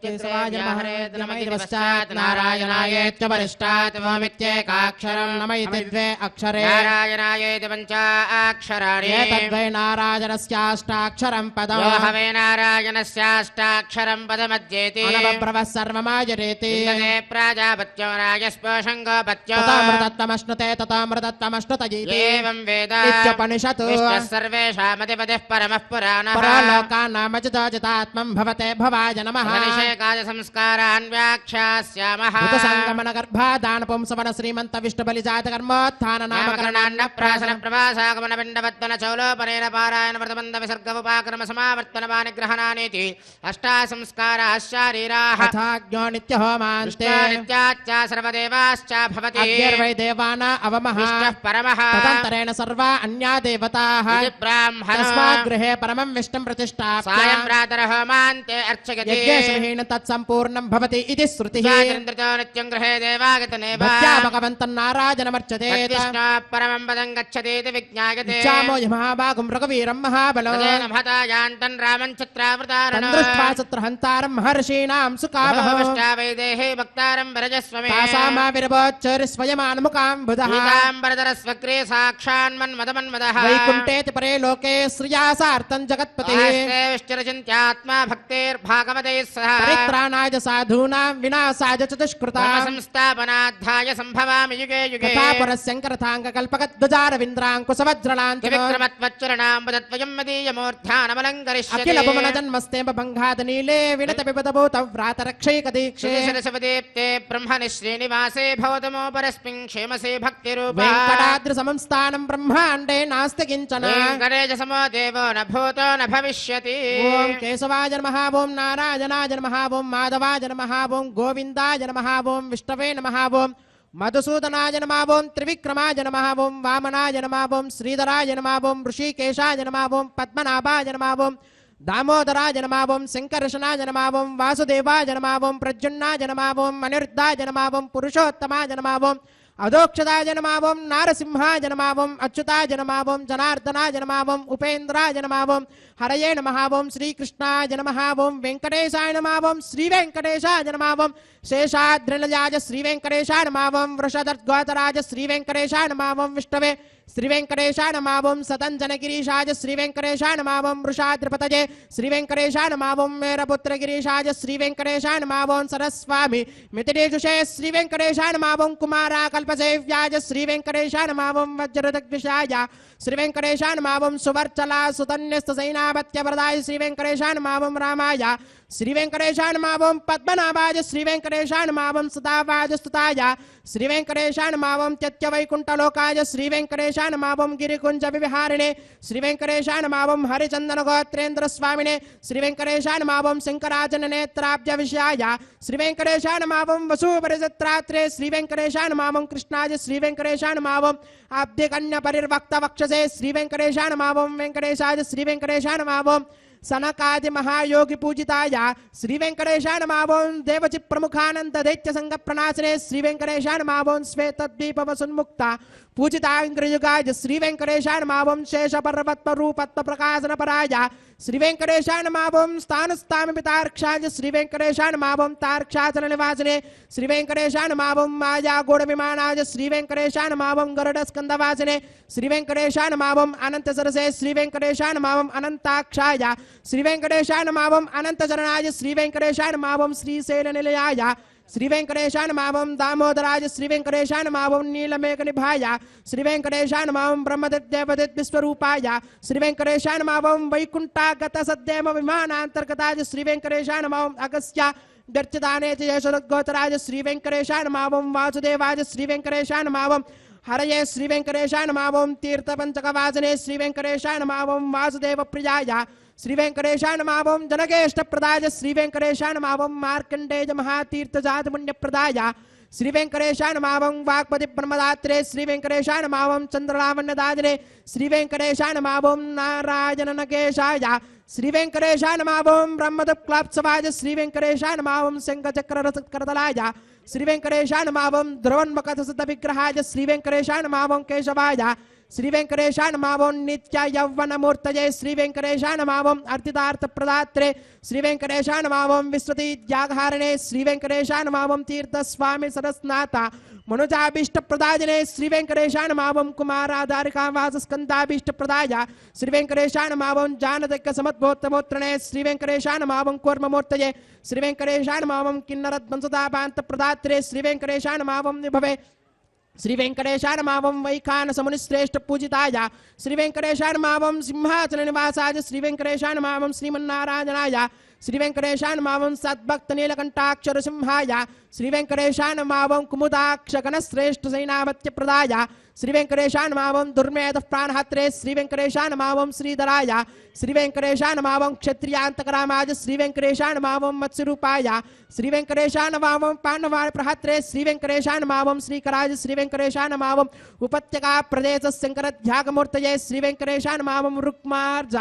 S3: కేశవాయ నమః నమః పశ్చాత్ నారాయణాయేత్య పరిష్టాత్ ఓమిత్యేకాక్షరం నమ ఇతి ద్వే అక్షరే
S2: నారాయణాయేతి పంచాక్షరాణి
S3: ఏతద్వై నారాయణస్యాష్టాక్షరం పదం
S2: యో హవే నారాయణస్యాష్టాక్షరం పదమధ్యేతి
S3: అనవబ్రవః సర్వమాజరేతి
S2: ఇంద్రే ప్రాజాపత్యో రాజస్పోషంగోపత్యో
S3: తథామృతత్వమశ్నుతే తథామృతత్వమశ్నుత ఇతి
S2: ఏవం వేద
S3: ఇత్యుపనిషత్
S2: విష్ణుః సర్వేషామధిపతిః పరమః పురాణః
S3: పరలోకానామజితాజితాత్మం భవతే భవాయ నమః
S2: అనిషేకాయ సంస్కారాన్ వ్యాఖ్యాస్యామః
S3: సంగమన గర్భాదాన పుంసవన శ్రీమంత విష్ణు బలి జాత కర్మోత్థాన
S2: నామకరణాన్న ప్రాసన ప్రభాసాగమన పిండవత్వన చౌలోపనేన పారాయణ వ్రతబంధ విసర్గ ఉపాక్రమ సమావర్తన పానిగ్రహణానేతి అష్టా సంస్కారాः శారీరాः
S3: అథాజ్ఞో నిత్య హోమాంతే
S2: నిత్యాచ్చ సర్వదేవాశ్చ భవతి
S3: అగ్నిర్వై దేవానా అవమః
S2: విష్ణుః పరమః
S3: తదంతరేణ సర్వా అన్యా దేవతాః
S2: ఇది బ్రాహ్మణో
S3: తస్మాత్ గృహే పరమం విష్ణుం ప్రతిష్ఠాప్య
S2: సాయం ప్రాతర హోమాంతే అర్చయతి
S3: యజ్ఞేషు తత్సంపూర్ణం భవతి ఇది శృతిః
S2: స్వాతంత్రితో నిత్యం గృహే దేవాగతనేవ
S3: భక్త్యా భగవంతం నారాయణమర్చతే
S2: విష్ణు పరమం పదం గచ్చతీతి విజ్ఞాయతే
S3: ఇచ్చామో మహాభాగం రఘువీరం మహాబలో
S2: తదేన మహతా యాంతం రామం చిత్రావృతారణో
S3: తందృష్ట్వా చిత్రహంతారం మహర్షీణాం సుకావః
S2: బహువిష్టా వైదేహి భక్తారం వరజస్వమే
S3: తాసామావిర్భోచ్చరి స్వయమానుముఖాం బుధః
S2: పీతాంబరధరస్వగ్రే సాక్షాన్మన్మదమన్మదః
S3: వైకుంఠేతి పరే లోకే శ్రియా సార్థం జగత్పతిః
S2: విష్టిరచింత్యాత్మా భక్తేర్భాగవతైః సహ
S3: పరిత్రాణాయ సాధూనాం వినాశాయ చ దుష్కృతాం
S2: సంస్థాపనార్థాయ సంభవామి యుగే యుగే
S3: తథా పురస్యంకరథాంగ కల్పకద్వజారవింద్రాంకుశవజ్రలాంఛనో
S2: విక్రమత్వచ్చరణాంబదత్వయం మదీయమూర్ధ్యానమలంకరిష్యతి
S3: అఖిల భువన జన్మస్తేమ భంగాద నీలే వినత పిబదభూత వ్రాత రక్షైక దీక్షే
S2: శిరసవదీప్తే బ్రహ్మణి శ్రీనివాసే భవతమో పరస్మిన్ క్షేమసే భక్తిరూపా
S3: వెంకటాద్రి సంస్థానం బ్రహ్మాండే నాస్తి కించన
S2: వెంకటేశ సమో దేవో న భూతో న భవిష్యతి
S3: ఓం కేశవాయ నమః ఓం నారాయణాయ నమః ఓం మాధవాయ నమః ఓం గోవిందాయ నమః ఓం విష్ణవే నమః ఓం మధుసూదనాయ నమః ఓం త్రివిక్రమాయ నమః ఓం వామనాయ నమః ఓం శ్రీధరాయ నమః ఓం ఋషికేశాయ నమః ఓం పద్మనాభాయ నమః ఓం దామోదరాయ నమః ఓం శంకర్షణాయ నమః ఓం వాసుదేవాయ నమః ఓం ప్రద్యుమ్నాయ నమః ఓం అనిరుద్ధాయ నమః ఓం పురుషోత్తమాయ నమః ఓం అధోక్షదాయ నమః ఓం నారసింహాయ నమః ఓం అచ్యుతాయ నమః ఓం జనార్దనాయ నమః ఓం ఉపేంద్రాయ నమః ఓం హరయే నమః ఓం శ్రీకృష్ణాయ నమః ఓం వెంకటేశాయ నమః ఓం శ్రీ వెంకటేశాయ నమః ఓం శేషాద్రిలయాయ శ్రీ వెంకటేశాయ నమః ఓం వృషదర్గోతరాయ శ్రీ వెంకటేశాయ నమః ఓం విష్ణవే శ్రీ వెంకటేశాయ నమః ఓం సతంజనగిరీశాయ శ్రీ వెంకటేశాయ నమః ఓం వృషాద్రిపతయే శ్రీ వెంకటేశాయ నమః ఓం మేరపుత్రగిరీశాయ శ్రీ వెంకటేశాయ నమః ఓం సరస్వామి మితిరేజుషే శ్రీ వెంకటేశాయ నమః ఓం కుమారా కల్పసేవ్యాయ శ్రీ వెంకటేశాయ నమః ఓం వజ్రదగ్విషాయ శ్రీ వెంకటేశాయ నమః ఓం సువర్చలా సుతన్యస్త సైనాపత్యవరదాయ శ్రీ వెంకటేశాయ నమః ఓం రామాయ శ్రీ వెంకటేశాయ నమః ఓం పద్మనాభాయ శ్రీ వెంకటేశాయ నమః ఓం సదావాయ స్తుతాయ శ్రీ వెంకటేశాయ నమః ఓం త్యత్యవైకుంఠలోకాయ శ్రీ వెంకటేశాయ నమః ఓం గిరికుంజ విహారిణే శ్రీ వెంకటేశాయ నమః ఓం హరిచందన గోత్రేంద్ర స్వామినే శ్రీ వెంకటేశాయ నమః ఓం శంకరాజన నేత్రాబ్జ విషయాయ శ్రీ వెంకటేశాయ నమః ఓం వసూపరిజత్రాత్రే శ్రీ వెంకటేశాయ నమః ఓం కృష్ణాయ శ్రీ వెంకటేశాయ నమః ఓం అబ్ధికన్య పరిర్వక్త వక్షసే శ్రీ వెంకటేశాయ నమః ఓం వెంకటేశాయ శ్రీ వెంకటేశాయ నమః ఓం సనకాది మహాయోగి పూజితాయ శ్రీ వెంకటేశాయ నమః ఓం దేవచి ప్రముఖానంద దైత్య సంగ ప్రణాశనే శ్రీ వెంకటేశాయ నమః ఓం శ్వేతద్వీప వసున్ముక్త పూజితాంగ్రయుగాయ శ్రీ వెంకటేశాయ నమః ఓం శేష పర్వత్వ రూపత్వ ప్రకాశన పరాయ శ్రీ వెంకటేశాయ నమః ఓం స్థానస్థామి పితార్క్షాయ శ్రీ వెంకటేశాయ నమః ఓం తార్క్షాచల నివాసినే శ్రీ వెంకటేశాయ నమః ఓం మాయా గూఢ విమానాయ శ్రీ వెంకటేశాయ నమః ఓం గరుడ స్కందవాసినే శ్రీ వెంకటేశాయ నమః ఓం అనంత సరసే శ్రీ వెంకటేశాయ నమః ఓం అనంతాక్షాయ శ్రీ వెంకటేశాయ నమః ఓం అనంత చరణాయ శ్రీ వెంకటేశాయ నమః ఓం శ్రీశైల నిలయాయ శ్రీ వెంకటేశాయ నమః దామోదరాయ శ్రీ వెంకటేశాయ నమః నీలమేఘనిభాయ శ్రీ వెంకటేశాయ నమః బ్రహ్మదేవ విశ్వరూపాయ శ్రీ వెంకటేశాయ నమః వైకుంఠాగత సద్దేవ విమానాంతర్గతాయ శ్రీ వెంకటేశాయ నమః అగస్త్య గర్చదానే యశోగోచరాయ శ్రీ వెంకటేశాయ నమః వాసుదేవాయ శ్రీ వెంకటేశాయ నమః హరయే శ్రీ వెంకటేశాయ నమః తీర్థపంచకవాసనే శ్రీ వెంకటేశాయ నమః వాసుదేవ ప్రియాయ శ్రీ వెంకటేశాయ నమః జనకేష్టప్రదాయ శ్రీ వెంకటేశాయ నమః మార్కండేయ మహాతీర్థజాత పుణ్యప్రదాయ శ్రీ వెంకటేశాయ నమః వాగ్పతి బ్రహ్మదాత్రే శ్రీ వెంకటేశాయ నమః చంద్రలావణ్యదాజనే శ్రీ వెంకటేశాయ నమః నారాయణ నగేశాయ శ్రీ వెంకటేశాయ నమః బ్రహ్మదక్లాప్సవాయ శ్రీ వెంకటేశాయ నమః శంఖచక్రరసకరతలాయ శ్రీ వెంకటేశాయ నమః ధ్రువన్మకథసిద్ధ విగ్రహాయ శ్రీ వెంకటేశాయ నమః కేశవాయ శ్రీ వెంకటేశాయ నమః నిత్య యౌవనమూర్తయే శ్రీ వెంకటేశాయ నమః అర్చితార్థప్రదాత్రే శ్రీ వెంకటేశాయ నమః విశ్వతి త్యాగహారణే శ్రీ వెంకటేశాయ నమః తీర్థస్వామి సరస్నాథ మనుజాభీష్టప్రదాయనే శ్రీ వెంకటేశాయ నమః కుమారాధారికావాసస్కందాభీష్టప్రదాయ శ్రీ వెంకటేశాయ నమః జానదగ్గ సమద్భోత్తమోత్రణే శ్రీ వెంకటేశాయ నమః కూర్మమూర్తయే శ్రీ వెంకటేశాయ నమః కిన్నరద్వంసదాపాంతప్రదాత్రే శ్రీ వెంకటేశాయ నమః విభవే శ్రీ వెంకటేశాయ నమః వైఖానస మునిశ్రేష్ఠ పూజితాయ శ్రీ వెంకటేశాయ నమః సింహాచల నివాసాయ శ్రీ వెంకటేశాయ నమః శ్రీమన్నారాయణాయ శ్రీ వెంకటేశాయ నమః సద్భక్త నీలకంఠాక్షర సింహాయ శ్రీ వెంకటేశాయ నమః కుముదాక్ష గణశ్రేష్ఠ సైనామత్య ప్రదాయ శ్రీ వెంకటేశాయ నమః దుర్మేధ ప్రాణహత్రే శ్రీ వెంకటేశాయ నమః శ్రీధరాయ శ్రీ వెంకటేశాయ నమః క్షత్రియాంతకరామాయ శ్రీ వెంకటేశాయ నమః మత్స్యరూపాయ శ్రీ వెంకటేశాయ నమః పాండవాయ ప్రహత్రే శ్రీ వెంకటేశాయ నమః శ్రీకరాయ శ్రీ వెంకటేశాయ నమః ఉపత్యకా ప్రదేశ శంకర ధ్యాగమూర్తయే శ్రీ వెంకటేశాయ నమః రుక్మార్జ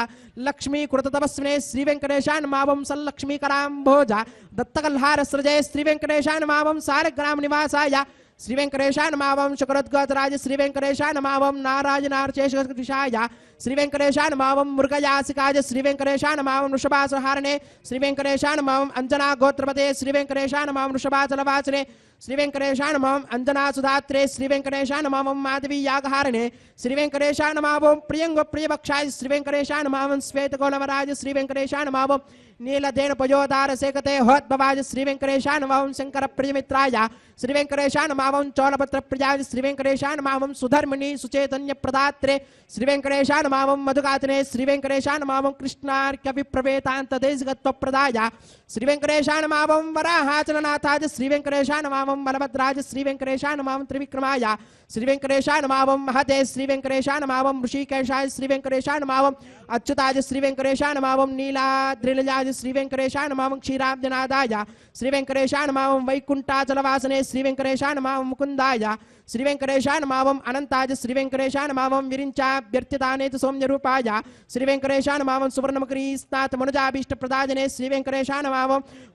S3: లక్ష్మీ కృతతపస్వినే శ్రీ వెంకటేశాయ నమః సల్లక్ష్మీకరాంభోజ దత్తకల్హార సృజే శ్రీ వెంకటేశాయ నమః సారగ్రామ నివాసాయ శ్రీ వెంకటేశాయ నమః శుకరోద్గోచరాయ శ్రీ వెంకటేశాయ నమః నారాయణార్చేషాయ శ్రీ వెంకటేశాయ నమః మృగయాసికాయ శ్రీ వెంకటేశాయ నమః వృషభాసురహారణే శ్రీ వెంకటేశాయ నమః అంజనా గోత్రపతే శ్రీ వెంకటేశాయ నమః వృషభాచలవాసనే శ్రీ వెంకటేశాయ నమః అంజనా సుధాత్రే శ్రీ వెంకటేశాయ నమః మాధవీ యాగహారణే శ్రీ వెంకటేశాయ నమః ప్రియంగ ప్రియభక్షాయ శ్రీ వెంకటేశాయ నమః శ్వేతగోళవరాజ శ్రీ వెంకటేశాయ నమః నీలదేన పయోదార సేకతే హోద్భవాయ శ్రీ వెంకటేశాయ నమః శంకర ప్రియమిత్రాయ శ్రీ వెంకటేశాయ నమః చోళపత్ర ప్రియాయ శ్రీ వెంకటేశాయ నమః సుధర్మిణి సుచైతన్య ప్రదాత్రే శ్రీ వెంకటేశాయ నమః మధుగాతనే శ్రీ వెంకటేశాయ నమః కృష్ణార్క్య విప్రవేతాంత దేశగత్వ ప్రదాయ శ్రీ వెంకటేశాయ నమః వరాహాచలనాథాయ శ్రీ వెంకటేశాయ నమః బలభద్రాయ శ్రీ వెంకటేశాయ నమః త్రివిక్రమాయ శ్రీ వెంకటేశాయ నమః మహతే శ్రీ వెంకటేశాయ నమః ఋషికేశాయ శ్రీ వెంకటేశాయ నమః అచ్యుతాయ శ్రీ వెంకటేశాయ నమః నీలాద్రిలయాయ శ్రీ వెంకటేశాయ నమః క్షీరాబ్జనాదాయ శ్రీ వెంకటేశాయ నమః వైకుంఠాచలవాసనే శ్రీ వెంకటేశాయ నమః ముకుందాయ శ్రీ వెంకటేశాయ నమః అనంతాయ శ్రీ వెంకటేశాయ నమః విరించాభ్యర్థితానేతు సౌమ్యరూపాయ శ్రీ వెంకటేశాయ నమః సువర్ణముఖరీస్నాథ మనుజాభీష్టప్రదాయనే శ్రీ వెంకటేశాయ నమః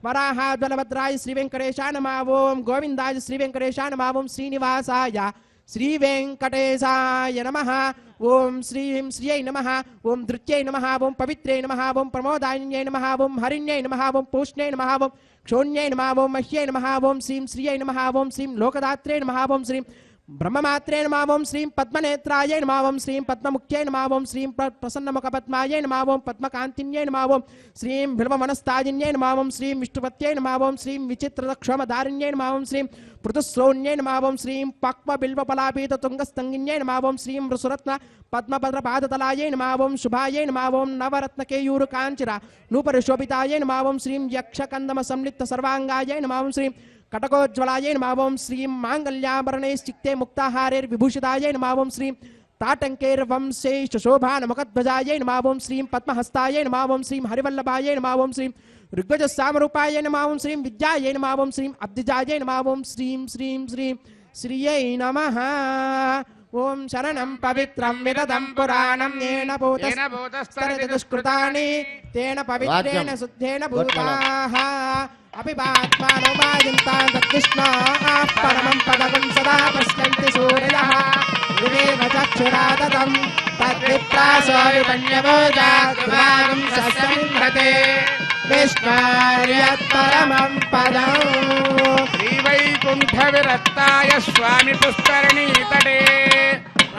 S3: వరాహాద్వలభద్రాయ శ్రీ వెంకటేశాయ నమః గోవిందాయ శ్రీ వెంకటేశాయ నమః శ్రీనివాసాయ శ్రీ వెంకటేశాయ నమః ఓం శ్రీం శ్రీయై నమః ఓం ధృత్యై నమః ఓం పవిత్రై నమః ఓం ప్రమోదాయిన్యై నమః ఓం హరిణ్యై నమః ఓం పూష్ణ్యై నమః ఓం క్షోణ్యై నమః ఓం మహ్యై నమః ఓం శ్రీం శ్రీయై నమః ఓం శ్రీం లోకదాత్రే నమః ఓం శ్రీం బ్రహ్మమాత్రే నమః ఓం శ్రీం పద్మనేత్రాయ నమః ఓం శ్రీం పద్మముఖ్యై నమః ఓం శ్రీం ప్రసన్నముఖపద్మాయ నమః ఓం పద్మకాంతిన్యై నమః ఓం శ్రీం బిల్వమనస్తాజిన్యై నమః ఓం శ్రీం విష్ణుపత్యై నమః ఓం శ్రీం విచిత్రక్షోమదారిణ్యై నమః ఓం శ్రీం పృథుశ్రోణ్యై నమః ఓం శ్రీం పక్వ బిల్వపలాపీత తుంగస్తంగిన్యై నమః ఓం శ్రీం వృసురత్న పద్మభద్రపాదతలాయై నమః ఓం శుభాయై నమః ఓం నవరత్నకేయూరు కాంచిర నూపరిశోభితాయై నమః ఓం శ్రీం యక్షకందమ సంలిప్త సర్వాంగాయై నమః ఓం శ్రీం కటకోజ్వలాయై నమః ఓం శ్రీం మాంగళ్యాభరణైశ్చిక్తే ముక్తాహారైర్విభూషితాయై నమః ఓం శ్రీం తాటంకైర్వంశైశోభానముఖధ్వజాయై నమః ఓం శ్రీం పద్మహస్తాయై నమః ఓం శ్రీం హరివల్లభాయై నమః ఓం శ్రీం ఋగ్వజసామరూపాయై నమః ఓం శ్రీం విద్యాయై నమః ఓం శ్రీం అబ్దిజాయై నమః ఓం శ్రీం శ్రీం శ్రీం శ్రీయై నమః ఓం శరణం పవిత్రం విదదం పురాణం ఏన భూతస్తరతి దుష్కృతాని తేన పవిత్రేణ శుద్ధేన భూతాః అపిబాత్మానో మాయంతాం తత్కృష్ణాః పరమం పదకం సదా పశ్యంతి సూర్యః వివేక చక్షురాదతం తద్విప్రాసో విపణ్యవోజాద్వారం సస్యమింహతే విష్ణార్యత్ పరమం పదం
S4: శ్రీవైకుంఠ విరక్తాయ స్వామి పుష్కరిణీ తటే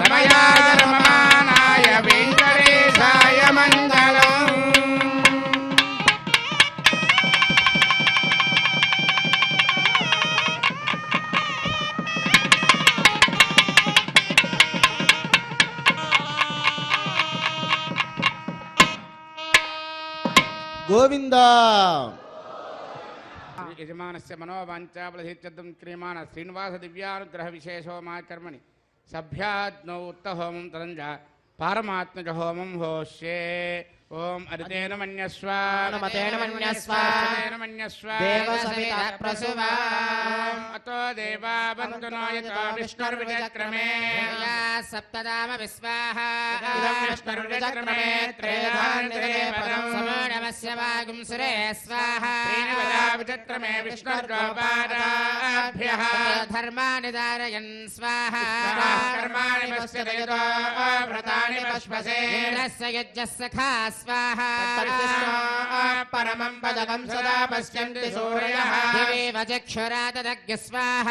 S4: రమయాయ రమమానాయ వెంకటేశాయ మంగళం.
S5: గోవింద
S4: యజమానస్య మనోవాంఛాఫలసిద్ధ్యర్థం క్రియమాణ శ్రీనివాస దివ్యానుగ్రహ విశేషోమాకర్మణి సభ్యాజ్ఞౌ ఉత్తహోమం తదంజ పారమాత్మజ హోమం హోష్యే. ఓం అరితేన మన్యస్వ
S3: అనుమతేన మన్యస్వ
S4: అరితేన మన్యస్వ
S3: దేవసవితా ప్రసువా
S4: అతో దేవా బంధునో యతో విష్ణుర్విచక్రమే
S2: సప్తదామ విశ్వాహ
S3: ఇదం విష్ణుర్విచక్రమే త్రేధాన్యతే పదం
S2: సమోఢమస్య వాగుం సురే స్వాహ
S4: శ్రీనివదా విచక్రమే విష్ణుర్గోపాదాభ్యః
S2: ధర్మాని ధారయన్ స్వాహ
S4: కర్మాణి పశ్యతో వ్రతాని పశ్వసే
S2: ఇంద్రస్య యజ్ఞస్య ఖా స్వాహ
S3: పరమం పదకం సదా పశ్యంతి సూర్యః
S2: దివేవ చక్షురాతదగ్య స్వాహ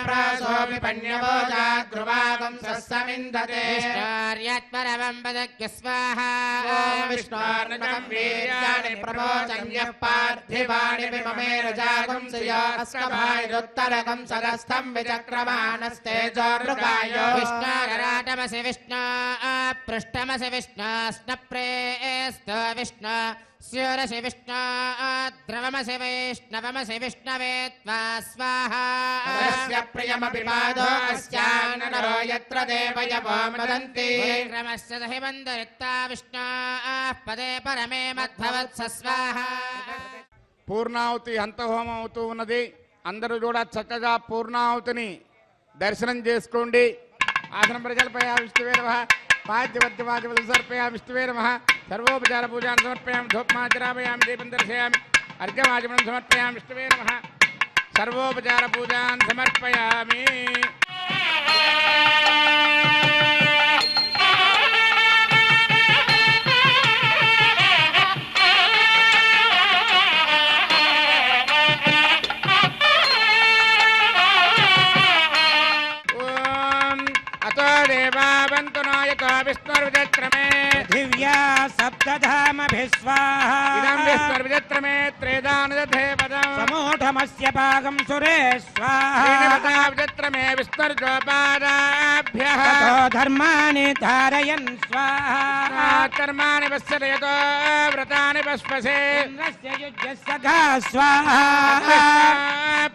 S3: ప్రాసోపిపన్యవోజాద్రువాగం సస్సమిందతే
S2: విష్ణోర్యత్పరమం పదగ్య స్వాహ
S3: విష్ణోర్నకం వీర్యాణి ప్రమోచన్యః పార్థివాణి విమమేరజాగం శ్రియాస్కభాయురుత్తరకం సరస్థం విచక్రమాణస్తేజోర్గాయో
S2: విష్ణోరరాటమసి విష్ణో పృష్టమసి విష్ణో స్నప్రేస్తో విష్ణో స్యూరసి విష్ణో ద్రవమసి వైష్ణవమసి విష్ణవే త్వా స్వాహా
S3: తస్య ప్రియమపి పాదో అస్యాన్నరో యత్ర దేవయవో మదంతి
S2: క్రమస్య దహిమందరిత్తా విష్ణో పదే పరమే మద్భవత్స స్వాహా.
S4: పూర్ణాహుతి హంతహోమం అవుతూ ఉన్నది. అందరూ కూడా చక్కగా పూర్ణాహుతిని దర్శనం చేసుకోండి. ఆసనం ప్రజలపై విష్ణువే నమః పాద్యవర్గవాద్యవలు సమర్పయామి విష్ణువే నమః సర్వోపచార పూజాన్ని సమర్పయామి ధూపమాచరామయామి దీపం దర్శయామి అర్ఘ్యమాచమనం సమర్పయామి విష్ణువే నమః సర్వోపచార పూజాన్ని సమర్పయామి. అతో దేవా బంతునో యతో విష్ణుర్విచక్రమే
S1: దివ్యా సప్తధామభిస్వాహ
S4: ఇదం విష్ణుర్విచక్రమే త్రేదానుదధే పదం
S1: సమూఢమస్య భాగం సురే స్వాహ
S4: శ్రీనివదా విచక్రమే విష్ణుర్గోపాదాభ్యః
S1: తతో ధర్మాని ధారయన్ స్వాహ
S4: కర్మాణి పశ్యతి యతో వ్రతాని పశ్వసే
S1: ఇంద్రస్య యుజ్యస్య ఘా స్వాహ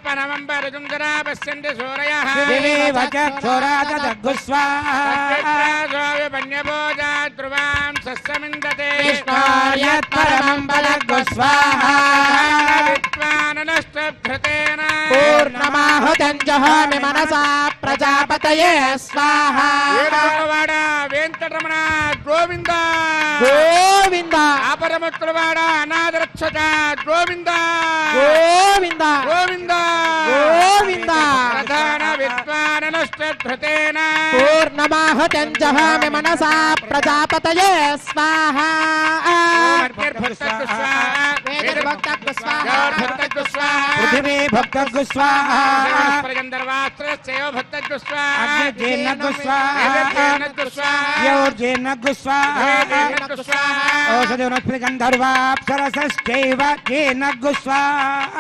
S4: పరమం పరిజుంజరా పశ్యంతి సూరయః
S1: దివేవ చక్షురాతదగ్గు స్వాహ
S4: పన్యభోజా ధ్రువాం సస్సమిందతే
S1: విష్ణోర్యత్పరమం పదగ్గు స్వాహ
S4: విద్వాననష్టభృతేన
S3: పూర్ణమాహుతం జహామి మనసా ప్రజాపతయే స్వాహ
S4: ఏడువాడ వెంకటరమణ గోవింద
S3: గోవింద
S4: ఆపరముత్తులవాడ అనాథరక్షక గోవింద
S3: గోవింద
S4: గోవింద
S3: గోవింద
S4: ప్రధాన విద్వాననష్టభృతేన
S3: పూర్ణమాహుతం జహామి మనసా ప్రజాపతయే స్వాహ వేదర్భక్తకు స్వాహ
S1: పృథివీ భక్తగ్గు స్వాహ
S4: భక్తగ్గు
S1: అగ్నిర్జీర్ణగ్గు స్వాహ యోర్జీర్ణగ్గు స్వాహ ఓషధి గంధర్వాప్సరసశ్చైవ జీర్ణగ్గు స్వాహ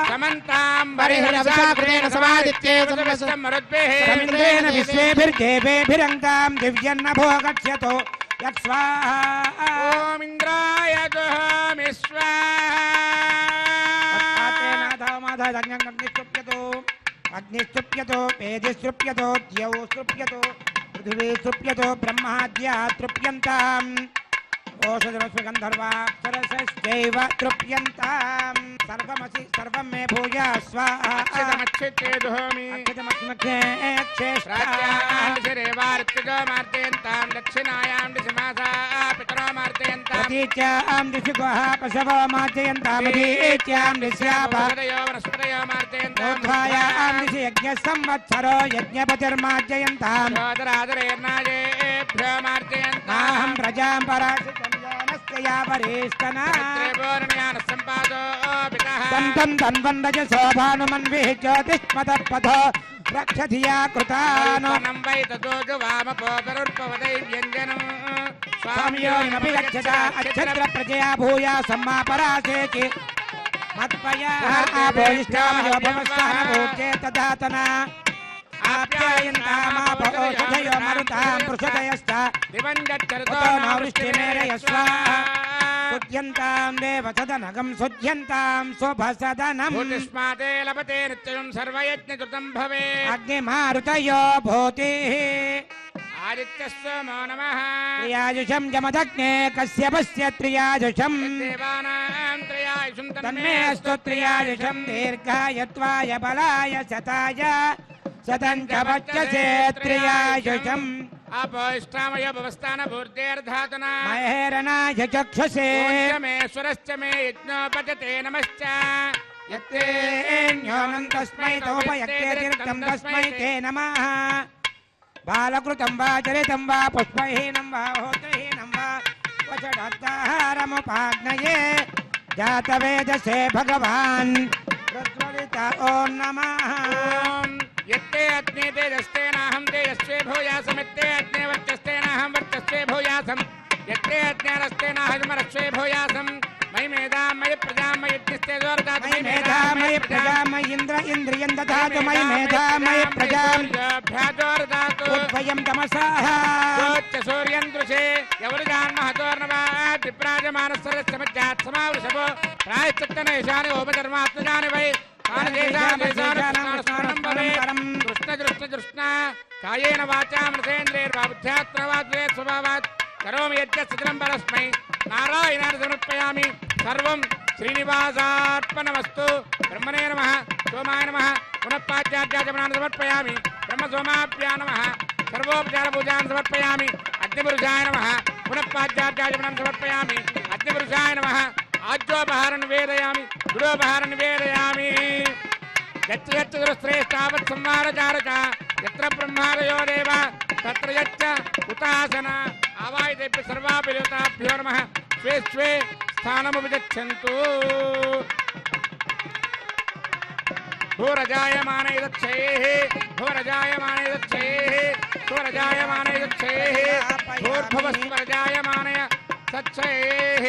S3: పరిహరవిషాకృతేన సమాదిత్యే
S1: సమింద్రేణ విశ్వేభిర్దేవేభిరంగాం దివ్యన్నభో గచ్చతో యత్స్వాహ
S4: ఓం ఇంద్రాయ జహామి
S1: అగ్నిస్తృప్యతో పేదిస్తృప్యతో ద్యౌ స్తృప్యతో పృథివీ స్తృప్యతో బ్రహ్మాద్యా తృప్యంతాం ఓషధరస్వ గంధర్వాప్సరసశ్చైవ తృప్యంతాం సర్వమసి సర్వం మే భూయా స్వాహా
S4: అక్షతమక్షేదోమి
S1: అక్షతమక్షే
S4: రేవార్తిజోమార్తయంతాం దక్షిణాయాం దిశమాసా పితరో మార్తయంతాం
S1: ప్రతీచ్యాం దిశి గుహ పశవో మార్జయంతామదీచ్యాం దిశ్యాప
S4: వనస్పతయో వనస్పతయో మార్తయంతాం
S1: ఊర్ధ్వాయాం దిశి యజ్ఞ సంవత్సరో యజ్ఞపతిర్మార్జయంతాం
S4: సోదరాదరేర్నాయేభ్యో మార్తయంతాం
S1: నాహం ప్రజాం పరాశితం యానస్య యావరేష్టనా
S4: సంపాదో పితః
S1: తంతం తన్వందజ శోభానుమన్విః జ్యోతిష్మతః పథో రక్షధియా కృతాను
S4: వై తదోజ వామపోదరుర్పవదై వ్యంజనం
S1: స్వామియోనిమపి రక్షత అక్షత్ర ప్రజయా భూయా సమ్మాపరాసేచి మత్పయా ఆభోయిష్టామయో భవస్థానభూత్యే తదాతన ఆప్యాయంతామాపౌషధయో మరుతాం పృషదయశ్చ
S4: దివంగచ్చరితో
S1: ఉతో నో వృష్టిమేరయ స్వాహా
S5: సుధ్యంతాం దేవసదనగం సుధ్యంతాం శుభసదనం
S1: భూతిష్మాతే లభతే నిత్యం సర్వయజ్ఞకృతం భవే
S5: అగ్నిమారుతయో భూతి
S1: ఆదిత్యస్సోమో నమః
S5: త్రియాజుషం జమదగ్నే కశ్యపస్య త్రియాజుషం
S1: దేవానాం త్రయాయుషం
S5: తన్మే అస్తు త్రియాజుషం దీర్ఘాయత్వాయ బలాయ శతాయ శతం చ వచ్చసే త్రియాజుషం
S1: అపోయిష్టామయ భవస్థాన భూర్దేర్ధాతన
S5: మహేరణాయ చక్షుషే
S1: మేశ్వరశ్చ మే యజ్ఞోపచతే నమశ్చ
S5: యత్తేన్యోనం తస్మై తోపయత్తే తీర్థం తస్మై తే నమః బాలకృతం వా చరితం వా పుష్పహీనం వా హోతహీనం వా వచడాహారముపాగ్నయే జాతవేదసే భగవాన్ ప్రజ్వలిత ఓం నమః
S1: యత్తే అగ్నే తేజస్తేనాహం తేజస్వే భూయాసమిత్తే అగ్నే వర్చస్తేనాహం వర్చస్వే భూయాసం యత్తే అగ్నేరస్తేనాహమరస్వే భూయాసం మయి మేధాం మయి ప్రజాం మయి యజ్ఞస్తే దోర్దాతు
S5: మయి మేధామయ ప్రజామయ ఇంద్ర ఇంద్రియం దదాతు మయి మేధామయ ప్రజాం
S1: భ్యాదోర్దాతు
S5: ఉద్వయం తమసాః
S1: సూర్యం దృశే ఎవరు జాన్మహతోర్ణవా విప్రాజమానస్వరస్య మధ్యాత్ సమావృషభో ప్రాయశ్చిత్తనేశాని ఉపధర్మాత్మజాని వై కృష్ణ కాయేన వాచా మనసేంద్రియర్వాబుద్ధ్యాత్మవాద్వే స్వభావాత్ కరోమి యజ్ఞ పరస్మై నారాయణాన్ని సమర్పయామి సర్వం శ్రీనివాసార్పణమస్తు బ్రహ్మణే నమః సోమాయ నమః పునఃపాద్యార్యాచమనాన్ని సమర్పయామి బ్రహ్మ సోమాభ్యా నమః సర్వోపచార పూజాన్ని సమర్పయామి అగ్నిపురుషాయ నమః పునఃపాద్యార్యాచమనాన్ని సమర్పయామి అగ్నిపురుషాయ నమః ఆజ్యోపహార నివేదయామి గురోపహార నివేదయామి యచ్చ యచ్చ శ్రేష్టావత్ సంహారచారక యత్ర బ్రహ్మాదయో దేవ తత్ర యచ్చ ఉతాసన ఆవాయితేభ్య సర్వాభిదేవతాభ్యో నమః స్వే స్వే స్థానముపగచ్చन्तు భూరజాయమానే దక్షైః భూరజాయమానే దక్షైః భూరజాయమానే దక్షైః భూర్భువస్వరజాయమానయ సచ్చైః